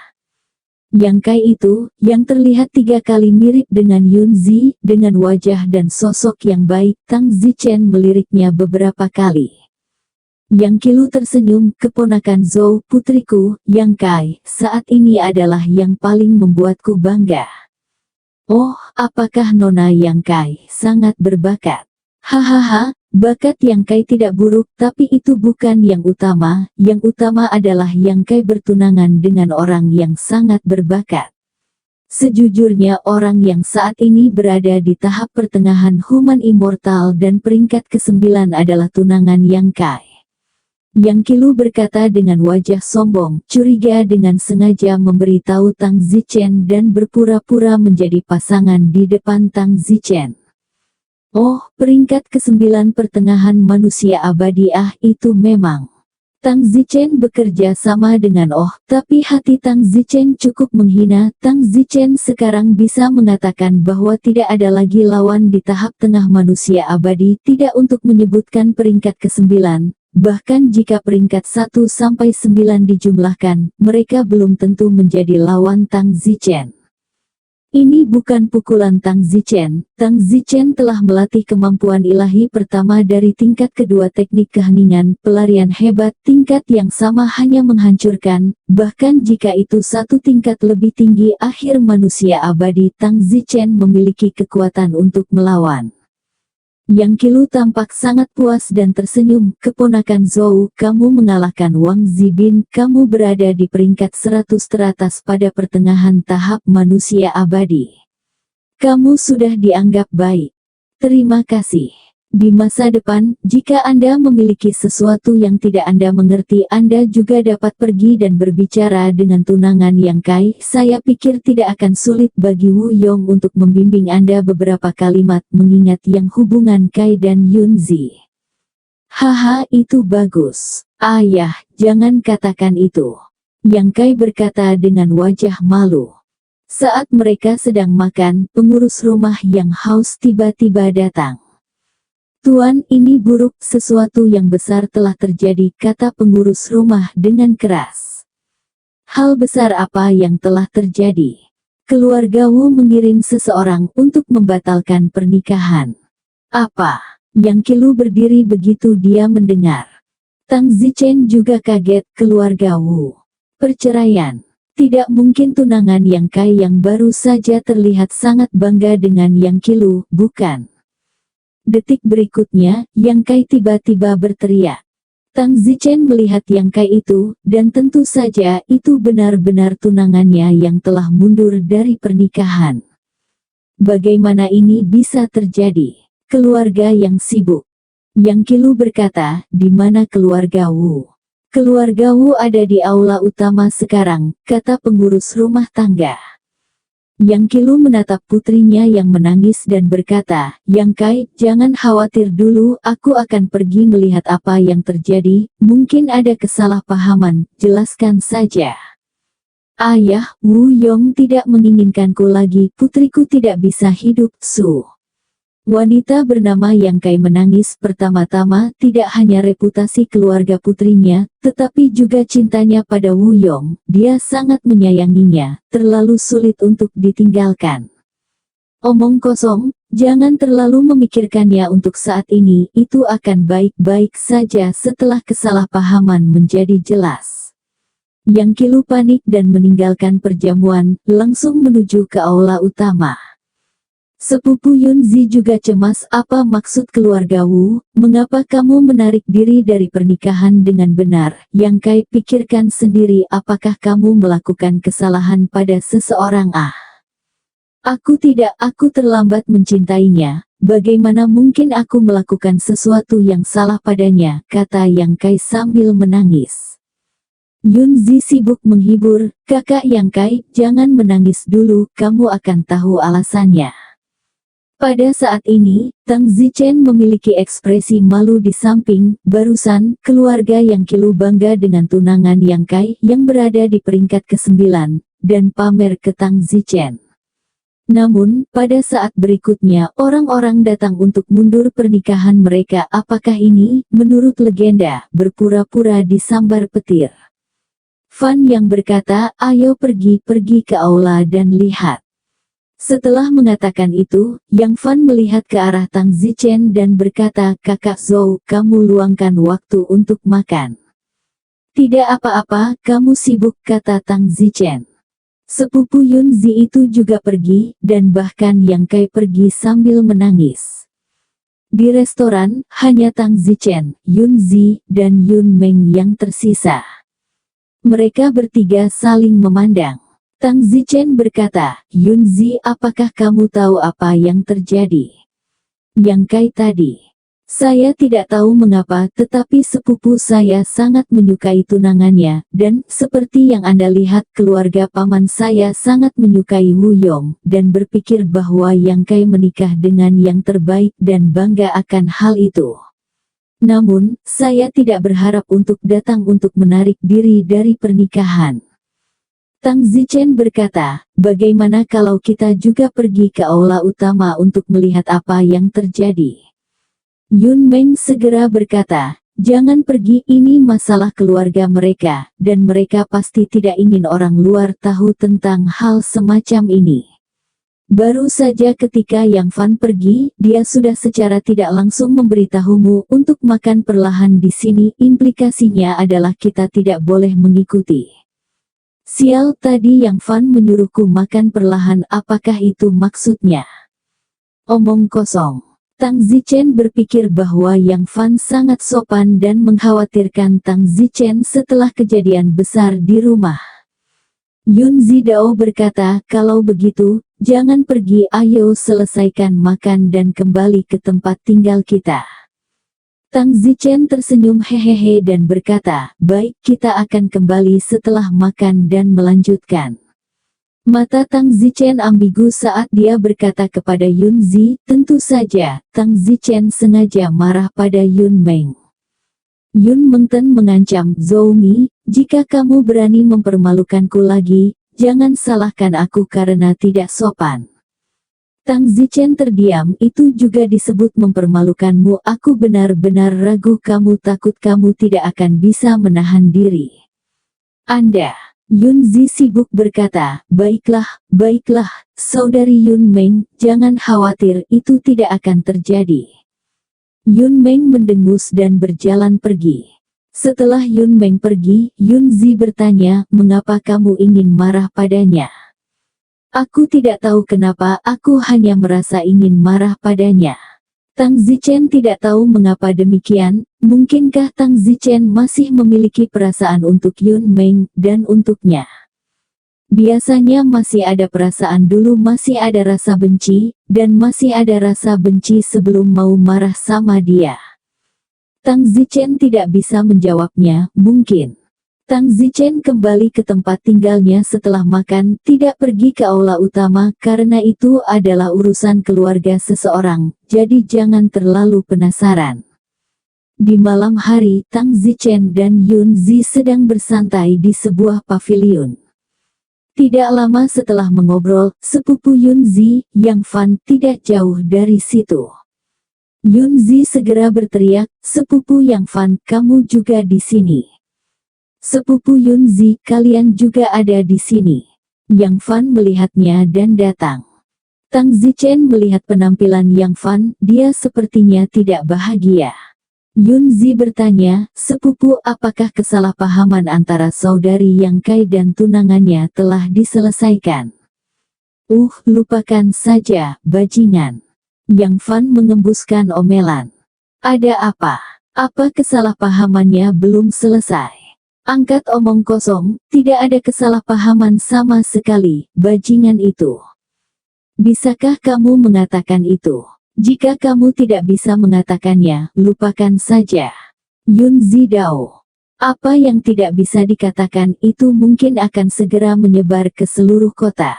Yang Kai itu, yang terlihat 3 kali mirip dengan Yunzi, dengan wajah dan sosok yang baik, Tang Zichen meliriknya beberapa kali. Yang Qilu tersenyum, keponakan Zhou, putriku, Yang Kai, saat ini adalah yang paling membuatku bangga. Oh, apakah Nona Yang Kai sangat berbakat? Hahaha, bakat Yang Kai tidak buruk, tapi itu bukan yang utama. Yang utama adalah Yang Kai bertunangan dengan orang yang sangat berbakat. Sejujurnya orang yang saat ini berada di tahap pertengahan Human Immortal dan peringkat ke-9 adalah tunangan Yang Kai. Yang Qilu berkata dengan wajah sombong, curiga dengan sengaja memberitahu Tang Zichen dan berpura-pura menjadi pasangan di depan Tang Zichen. Oh, peringkat ke-9 pertengahan manusia abadi, itu memang. Tang Zichen bekerja sama dengan tapi hati Tang Zichen cukup menghina. Tang Zichen sekarang bisa mengatakan bahwa tidak ada lagi lawan di tahap tengah manusia abadi, tidak untuk menyebutkan peringkat ke-9. Bahkan jika peringkat 1 sampai 9 dijumlahkan, mereka belum tentu menjadi lawan Tang Zichen. Ini bukan pukulan Tang Zichen. Tang Zichen telah melatih kemampuan ilahi pertama dari tingkat kedua teknik keheningan, pelarian hebat, tingkat yang sama hanya menghancurkan, bahkan jika itu satu tingkat lebih tinggi akhir manusia abadi, Tang Zichen memiliki kekuatan untuk melawan. Yang Qilu tampak sangat puas dan tersenyum, keponakan Zhou, kamu mengalahkan Wang Zibin, kamu berada di peringkat 100 teratas pada pertengahan tahap manusia abadi. Kamu sudah dianggap baik. Terima kasih. Di masa depan, jika Anda memiliki sesuatu yang tidak Anda mengerti, Anda juga dapat pergi dan berbicara dengan tunangan Yang Kai. Saya pikir tidak akan sulit bagi Wu Yong untuk membimbing Anda beberapa kalimat mengingat yang hubungan Kai dan Yunzi. Haha, itu bagus. Ayah, jangan katakan itu. Yang Kai berkata dengan wajah malu. Saat mereka sedang makan, pengurus rumah yang haus tiba-tiba datang. Tuan, ini buruk, sesuatu yang besar telah terjadi, kata pengurus rumah dengan keras. Hal besar apa yang telah terjadi? Keluarga Wu mengirim seseorang untuk membatalkan pernikahan. Apa? Yang Qilu berdiri begitu dia mendengar. Tang Zichen juga kaget, keluarga Wu. Perceraian. Tidak mungkin tunangan Yang Kai yang baru saja terlihat sangat bangga dengan Yang Qilu, bukan? Detik berikutnya, Yang Kai tiba-tiba berteriak. Tang Zichen melihat Yang Kai itu, dan tentu saja itu benar-benar tunangannya yang telah mundur dari pernikahan. Bagaimana ini bisa terjadi? Keluarga yang sibuk. Yang Qilu berkata, "Di mana keluarga Wu?" "Keluarga Wu ada di aula utama sekarang," kata pengurus rumah tangga. Yang Qilu menatap putrinya yang menangis dan berkata, "Yang Kai, jangan khawatir dulu, aku akan pergi melihat apa yang terjadi, mungkin ada kesalahpahaman, jelaskan saja." "Ayah, Wu Yong tidak menginginkanku lagi, putriku tidak bisa hidup, Su." Wanita bernama Yang Kai menangis pertama-tama tidak hanya reputasi keluarga putrinya, tetapi juga cintanya pada Wu Yong. Dia sangat menyayanginya, terlalu sulit untuk ditinggalkan. "Omong kosong, jangan terlalu memikirkannya untuk saat ini, itu akan baik-baik saja setelah kesalahpahaman menjadi jelas." Yang Qilu panik dan meninggalkan perjamuan, langsung menuju ke aula utama. Sepupu Yunzi juga cemas, "Apa maksud keluarga Wu? Mengapa kamu menarik diri dari pernikahan dengan benar?" Yang Kai pikirkan sendiri, "Apakah kamu melakukan kesalahan pada seseorang?" Aku terlambat mencintainya. Bagaimana mungkin aku melakukan sesuatu yang salah padanya?" kata Yang Kai sambil menangis. Yunzi sibuk menghibur, "Kakak Yang Kai, jangan menangis dulu, kamu akan tahu alasannya." Pada saat ini, Tang Zichen memiliki ekspresi malu di samping. Barusan, keluarga Yang Qilu bangga dengan tunangan Yang Kai yang berada di peringkat ke-9, dan pamer ke Tang Zichen. Namun, pada saat berikutnya orang-orang datang untuk mundur pernikahan mereka. Apakah ini, menurut legenda, berpura-pura disambar petir? Fan yang berkata, "Ayo pergi ke aula dan lihat." Setelah mengatakan itu, Yang Fan melihat ke arah Tang Zichen dan berkata, "Kakak Zhou, kamu luangkan waktu untuk makan." "Tidak apa-apa, kamu sibuk," kata Tang Zichen. Sepupu Yunzi itu juga pergi, dan bahkan Yang Kai pergi sambil menangis. Di restoran, hanya Tang Zichen, Yunzi, dan Yun Meng yang tersisa. Mereka bertiga saling memandang. Tang Zichen berkata, "Yunzi, apakah kamu tahu apa yang terjadi?" Yang Kai tadi. "Saya tidak tahu mengapa, tetapi sepupu saya sangat menyukai tunangannya, dan, seperti yang Anda lihat, keluarga paman saya sangat menyukai Wu Yong, dan berpikir bahwa Yang Kai menikah dengan yang terbaik dan bangga akan hal itu. Namun, saya tidak berharap untuk datang untuk menarik diri dari pernikahan." Tang Zichen berkata, "Bagaimana kalau kita juga pergi ke aula utama untuk melihat apa yang terjadi?" Yun Meng segera berkata, "Jangan pergi, ini masalah keluarga mereka, dan mereka pasti tidak ingin orang luar tahu tentang hal semacam ini." Baru saja ketika Yang Fan pergi, dia sudah secara tidak langsung memberitahumu untuk makan perlahan di sini. Implikasinya adalah kita tidak boleh mengikuti. "Sial, tadi Yang Fan menyuruhku makan perlahan, apakah itu maksudnya?" "Omong kosong." Tang Zichen berpikir bahwa Yang Fan sangat sopan dan mengkhawatirkan Tang Zichen setelah kejadian besar di rumah. Yun Zidao berkata, "Kalau begitu, jangan pergi, ayo selesaikan makan dan kembali ke tempat tinggal kita." Tang Zichen tersenyum hehehe dan berkata, "Baik, kita akan kembali setelah makan dan melanjutkan." Mata Tang Zichen ambigu saat dia berkata kepada Yun Zi, tentu saja, Tang Zichen sengaja marah pada Yun Meng. Yun Mengten mengancam, "Zhou Mi, jika kamu berani mempermalukanku lagi, jangan salahkan aku karena tidak sopan." Tang Zichen terdiam, "Itu juga disebut mempermalukanmu, aku benar-benar ragu kamu takut kamu tidak akan bisa menahan diri." "Anda." Yun Zi sibuk berkata, baiklah, saudari Yun Meng, jangan khawatir, itu tidak akan terjadi." Yun Meng mendengus dan berjalan pergi. Setelah Yun Meng pergi, Yun Zi bertanya, "Mengapa kamu ingin marah padanya?" "Aku tidak tahu kenapa, aku hanya merasa ingin marah padanya." Tang Zichen tidak tahu mengapa demikian. Mungkinkah Tang Zichen masih memiliki perasaan untuk Yun Meng, dan untuknya? Biasanya masih ada perasaan dulu, masih ada rasa benci, dan masih ada rasa benci sebelum mau marah sama dia. Tang Zichen tidak bisa menjawabnya, mungkin. Tang Zichen kembali ke tempat tinggalnya setelah makan, tidak pergi ke aula utama karena itu adalah urusan keluarga seseorang, jadi jangan terlalu penasaran. Di malam hari, Tang Zichen dan Yun Zi sedang bersantai di sebuah paviliun. Tidak lama setelah mengobrol, sepupu Yun Zi, Yang Fan, tidak jauh dari situ. Yun Zi segera berteriak, "Sepupu Yang Fan, kamu juga di sini." "Sepupu Yun Zi, kalian juga ada di sini." Yang Fan melihatnya dan datang. Tang Zichen melihat penampilan Yang Fan, dia sepertinya tidak bahagia. Yun Zi bertanya, "Sepupu, apakah kesalahpahaman antara saudari Yang Kai dan tunangannya telah diselesaikan?" Lupakan saja, bajingan." Yang Fan mengembuskan omelan. "Ada apa? Apa kesalahpahamannya belum selesai?" "Angkat omong kosong, tidak ada kesalahpahaman sama sekali, bajingan itu. Bisakah kamu mengatakan itu? Jika kamu tidak bisa mengatakannya, lupakan saja." Yun Zi Dao. "Apa yang tidak bisa dikatakan itu mungkin akan segera menyebar ke seluruh kota.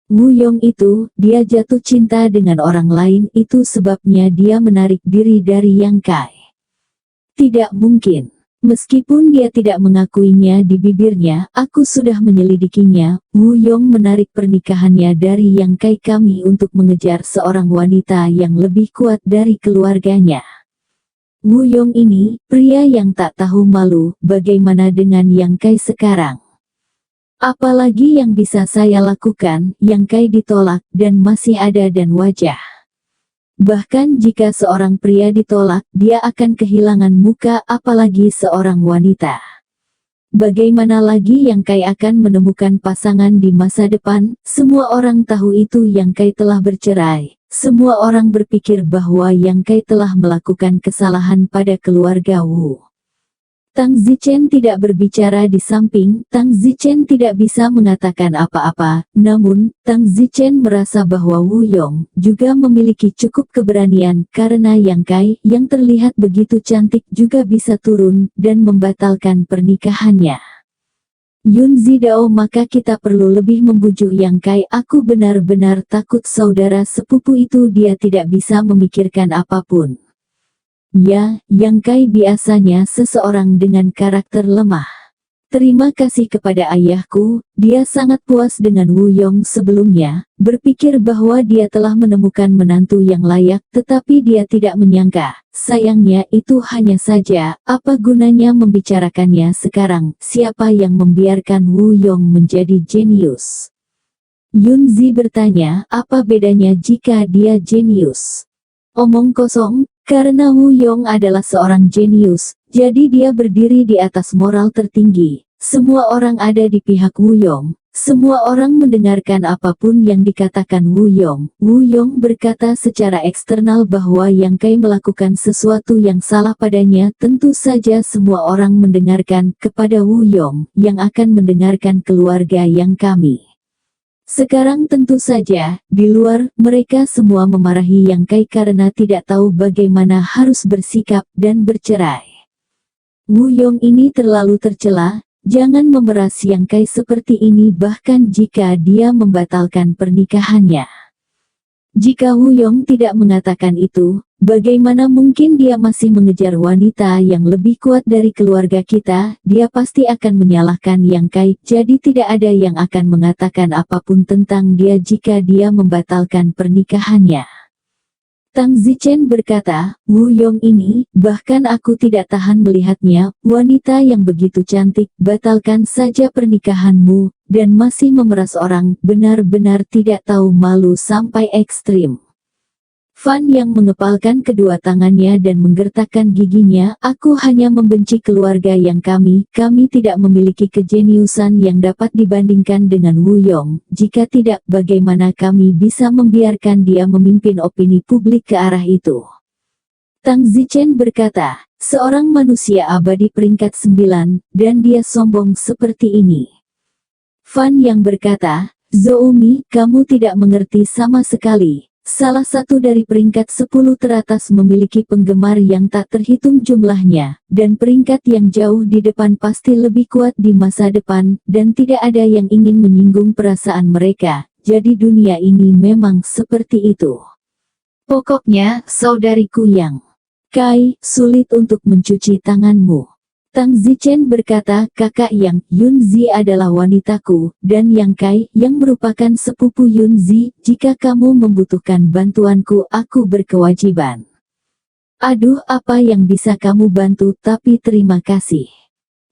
Wu Yong itu, dia jatuh cinta dengan orang lain, itu sebabnya dia menarik diri dari Yang Kai." "Tidak mungkin. Meskipun dia tidak mengakuinya di bibirnya, aku sudah menyelidikinya." Wu Yong menarik pernikahannya dari Yang Kai kami untuk mengejar seorang wanita yang lebih kuat dari keluarganya. Wu Yong ini, pria yang tak tahu malu. Bagaimana dengan Yang Kai sekarang? Apalagi yang bisa saya lakukan?" Yang Kai ditolak, dan masih ada dan wajah. Bahkan jika seorang pria ditolak, dia akan kehilangan muka, apalagi seorang wanita. Bagaimana lagi Yang Kai akan menemukan pasangan di masa depan? Semua orang tahu itu Yang Kai telah bercerai. Semua orang berpikir bahwa Yang Kai telah melakukan kesalahan pada keluarga Wu. Tang Zichen tidak berbicara di samping. Tang Zichen tidak bisa mengatakan apa-apa, namun, Tang Zichen merasa bahwa Wu Yong juga memiliki cukup keberanian karena Yang Kai, yang terlihat begitu cantik juga bisa turun dan membatalkan pernikahannya. Yun Zi Dao, maka kita perlu lebih membujuk Yang Kai. Aku benar-benar takut saudara sepupu itu dia tidak bisa memikirkan apapun. Ya, Yang Kai biasanya seseorang dengan karakter lemah. Terima kasih kepada ayahku, dia sangat puas dengan Wu Yong sebelumnya, berpikir bahwa dia telah menemukan menantu yang layak, tetapi dia tidak menyangka, sayangnya itu hanya saja, apa gunanya membicarakannya sekarang, siapa yang membiarkan Wu Yong menjadi jenius? Yun Zi bertanya, apa bedanya jika dia jenius? Omong kosong. Karena Wu Yong adalah seorang jenius, jadi dia berdiri di atas moral tertinggi. Semua orang ada di pihak Wu Yong. Semua orang mendengarkan apapun yang dikatakan Wu Yong. Wu Yong berkata secara eksternal bahwa Yang Kai melakukan sesuatu yang salah padanya. Tentu saja semua orang mendengarkan kepada Wu Yong, yang akan mendengarkan keluarga Yang kami. Sekarang tentu saja, di luar, mereka semua memarahi Yang Kai karena tidak tahu bagaimana harus bersikap dan bercerai. Wu Yong ini terlalu tercela, jangan memeras Yang Kai seperti ini bahkan jika dia membatalkan pernikahannya. Jika Wu Yong tidak mengatakan itu, bagaimana mungkin dia masih mengejar wanita yang lebih kuat dari keluarga kita? Dia pasti akan menyalahkan Yang Kai, jadi tidak ada yang akan mengatakan apapun tentang dia jika dia membatalkan pernikahannya. Tang Zichen berkata, Wu Yong ini, bahkan aku tidak tahan melihatnya, wanita yang begitu cantik, batalkan saja pernikahanmu, dan masih memeras orang, benar-benar tidak tahu malu sampai ekstrim. Fan yang mengepalkan kedua tangannya dan menggertakkan giginya, aku hanya membenci keluarga Yang kami tidak memiliki kejeniusan yang dapat dibandingkan dengan Wu Yong, jika tidak, bagaimana kami bisa membiarkan dia memimpin opini publik ke arah itu? Tang Zichen berkata, seorang manusia abadi peringkat 9, dan dia sombong seperti ini. Fan yang berkata, Zoumi, kamu tidak mengerti sama sekali. salah satu dari peringkat 10 teratas memiliki penggemar yang tak terhitung jumlahnya, dan peringkat yang jauh di depan pasti lebih kuat di masa depan, dan tidak ada yang ingin menyinggung perasaan mereka, jadi dunia ini memang seperti itu. Pokoknya, saudariku Yang Kai, sulit untuk mencuci tanganmu. Tang Zichen berkata, kakak Yang, Yunzi adalah wanitaku, dan Yang Kai, yang merupakan sepupu Yunzi, jika kamu membutuhkan bantuanku, aku berkewajiban. Aduh, apa yang bisa kamu bantu, tapi terima kasih.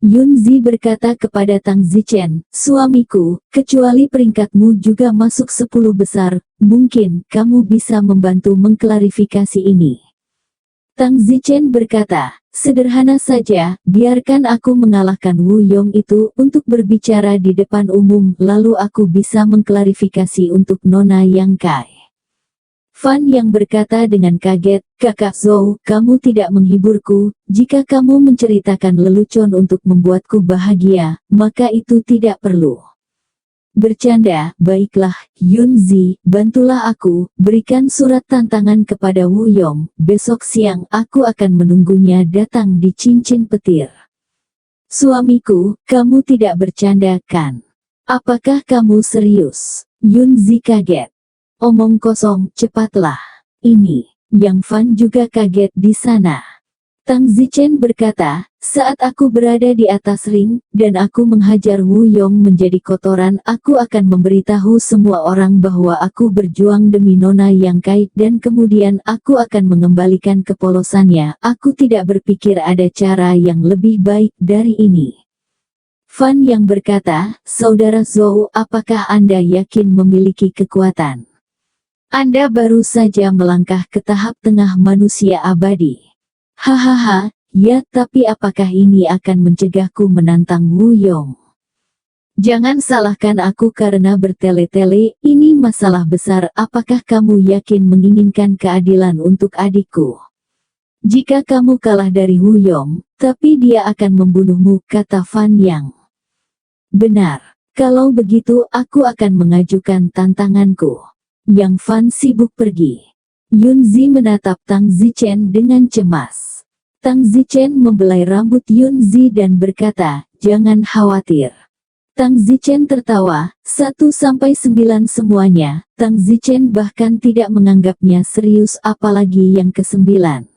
Yunzi berkata kepada Tang Zichen, suamiku, kecuali peringkatmu juga masuk 10 besar, mungkin kamu bisa membantu mengklarifikasi ini. Tang Zichen berkata, sederhana saja, biarkan aku mengalahkan Wu Yong itu untuk berbicara di depan umum, lalu aku bisa mengklarifikasi untuk Nona Yang Kai. Fan yang berkata dengan kaget, kakak Zhou, kamu tidak menghiburku, jika kamu menceritakan lelucon untuk membuatku bahagia, maka itu tidak perlu. Bercanda, baiklah, Yunzi, bantulah aku, berikan surat tantangan kepada Wu Yong, besok siang aku akan menunggunya datang di cincin petir. Suamiku, kamu tidak bercanda kan? Apakah kamu serius? Yunzi kaget. Omong kosong, cepatlah. Ini, Yang Fan juga kaget di sana. Tang Zichen berkata, saat aku berada di atas ring, dan aku menghajar Wu Yong menjadi kotoran, aku akan memberitahu semua orang bahwa aku berjuang demi Nona Yang Kai, dan kemudian aku akan mengembalikan kepolosannya. Aku tidak berpikir ada cara yang lebih baik dari ini. Fan yang berkata, saudara Zhou, apakah Anda yakin memiliki kekuatan? Anda baru saja melangkah ke tahap tengah manusia abadi. Hahaha, ya, tapi apakah ini akan mencegahku menantang Wu Yong? Jangan salahkan aku karena bertele-tele, ini masalah besar. Apakah kamu yakin menginginkan keadilan untuk adikku? Jika kamu kalah dari Wu Yong, tapi dia akan membunuhmu, kata Fan Yang. Benar, kalau begitu aku akan mengajukan tantanganku. Yang Fan sibuk pergi. Yunzi menatap Tang Zichen dengan cemas. Tang Zichen membelai rambut Yunzi dan berkata, jangan khawatir. Tang Zichen tertawa, 1-9 semuanya. Tang Zichen bahkan tidak menganggapnya serius, apalagi yang ke-9.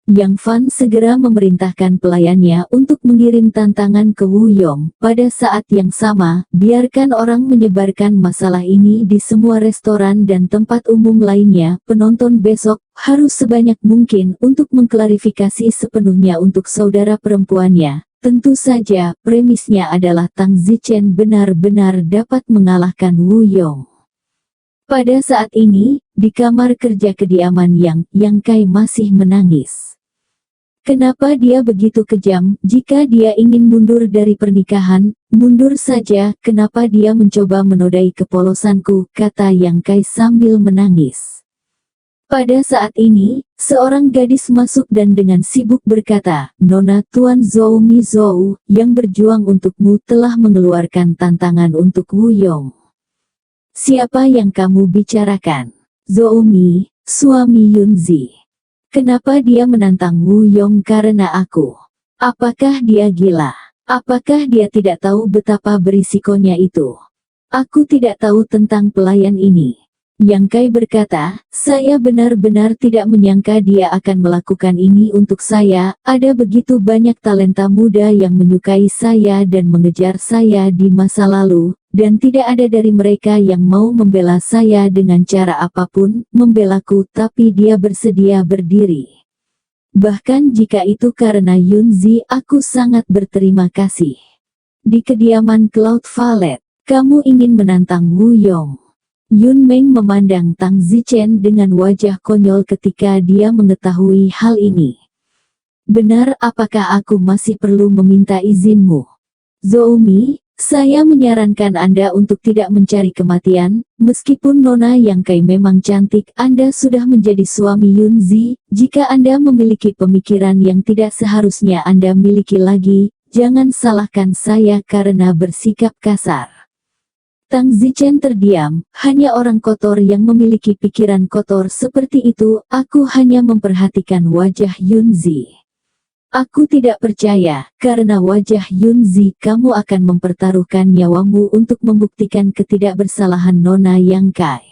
Yang Fan segera memerintahkan pelayannya untuk mengirim tantangan ke Wu Yong. Pada saat yang sama, biarkan orang menyebarkan masalah ini di semua restoran dan tempat umum lainnya. Penonton besok harus sebanyak mungkin untuk mengklarifikasi sepenuhnya untuk saudara perempuannya. Tentu saja, premisnya adalah Tang Zichen benar-benar dapat mengalahkan Wu Yong. Pada saat ini, di kamar kerja kediaman Yang Kai masih menangis. Kenapa dia begitu kejam? Jika dia ingin mundur dari pernikahan, mundur saja. Kenapa dia mencoba menodai kepolosanku, kata Yang Kai sambil menangis. Pada saat ini, seorang gadis masuk dan dengan sibuk berkata, Nona Tuan Zhou Mi Zhou, yang berjuang untukmu telah mengeluarkan tantangan untuk Wu Yong. Siapa yang kamu bicarakan? Zhou Mi, suami Yunzi. Kenapa dia menantang Wu Yong karena aku? Apakah dia gila? Apakah dia tidak tahu betapa berisikonya itu? Aku tidak tahu tentang pelayan ini. Yang Kai berkata, saya benar-benar tidak menyangka dia akan melakukan ini untuk saya. Ada begitu banyak talenta muda yang menyukai saya dan mengejar saya di masa lalu, dan tidak ada dari mereka yang mau membela saya dengan cara apapun, membelaku, tapi dia bersedia berdiri. Bahkan jika itu karena Yunzi, aku sangat berterima kasih. Di kediaman Cloud Valley, kamu ingin menantang Wu Yong. Yun Meng memandang Tang Zichen dengan wajah konyol ketika dia mengetahui hal ini. Benar, apakah aku masih perlu meminta izinmu? Zhou Mi, saya menyarankan Anda untuk tidak mencari kematian. Meskipun Nona Yang Kai memang cantik, Anda sudah menjadi suami Yunzi. Jika Anda memiliki pemikiran yang tidak seharusnya Anda miliki lagi, jangan salahkan saya karena bersikap kasar. Tang Zichen terdiam, hanya orang kotor yang memiliki pikiran kotor seperti itu. Aku hanya memperhatikan wajah Yunzi. Aku tidak percaya, karena wajah Yunzi kamu akan mempertaruhkan nyawamu untuk membuktikan ketidakbersalahan Nona Yang Kai.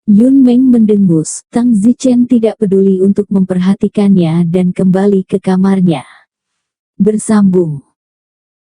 Yun Meng mendengus, Tang Zichen tidak peduli untuk memperhatikannya dan kembali ke kamarnya. Bersambung.